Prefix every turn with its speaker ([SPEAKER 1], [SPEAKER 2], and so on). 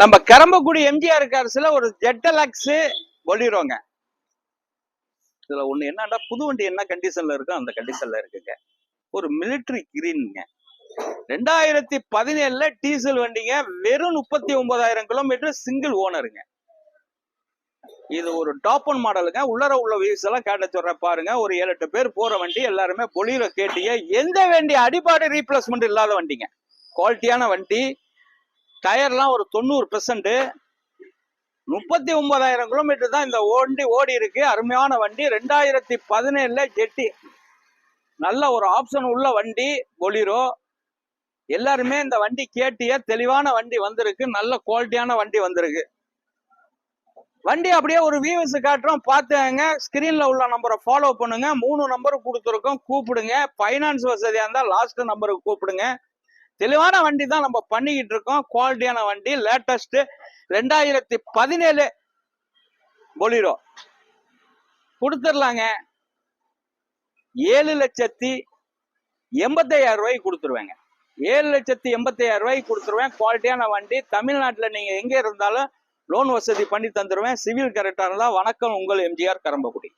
[SPEAKER 1] நம்ம கரம்பக்குடி எம்ஜிஆர் கார்ஸ்ல ஒரு ஜெட்டலக்ஸ் பொலிரோங்க. இதுல ஒண்ணு என்னன்னா, புது வண்டி என்ன கண்டிஷன்ல இருக்கோ அந்த கண்டிஷன்ல இருக்குங்க. ஒரு மிலிட்டரி கிரீனுங்க. 2017 டீசல் வண்டிங்க. வெறும் 39,000 கிலோமீட்டர் சிங்கிள் ஓனருங்க. இது ஒரு டாப் ஒன் மாடலுங்க. உள்ளர உள்ள வியூஸ் எல்லாம் காட்ட சொல்ற பாருங்க. ஒரு 7-8 பேர் போற வண்டி. எல்லாருமே பொலிரோ கேட்டீங்க. எந்த வண்டி அடிபாடு ரீப்ளேஸ்மெண்ட் இல்லாத வண்டிங்க. குவாலிட்டியான வண்டி. டயர்லாம் ஒரு 90%. 39,000 கிலோமீட்டர் தான் இந்த வண்டி ஓடி இருக்கு. அருமையான வண்டி. 2017 ஜெட்டி. நல்ல ஒரு ஆப்ஷன் உள்ள வண்டி பொலிரோ. எல்லாருமே இந்த வண்டி கேட்டிய தெளிவான வண்டி வந்திருக்கு. நல்ல குவாலிட்டியான வண்டி வந்திருக்கு. வண்டி அப்படியே ஒரு வியூஸ் காட்டுறோம், பார்த்துங்க. ஸ்கிரீன்ல உள்ள நம்பரை ஃபாலோ பண்ணுங்க. 3 நம்பர் கொடுத்துருக்கோம், கூப்பிடுங்க. பைனான்ஸ் வசதியா இருந்தா லாஸ்ட் நம்பருக்கு கூப்பிடுங்க. தெளிவான வண்டி தான் நம்ம பண்ணிக்கிட்டு இருக்கோம். குவாலிட்டியான வண்டி, லேட்டஸ்ட் 2017 பொலிரோ கொடுத்துடலாங்க. 7,85,000 ரூபாய்க்கு கொடுத்துருவேங்க. 7,85,000 ரூபாய்க்கு கொடுத்துருவேன். குவாலிட்டியான வண்டி. தமிழ்நாட்டில் நீங்க எங்க இருந்தாலும் லோன் வசதி பண்ணி தந்துருவேன். சிவில் கரெக்டா இருந்தா. வணக்கம், உங்கள் எம்ஜிஆர் கரம்பக்குடி.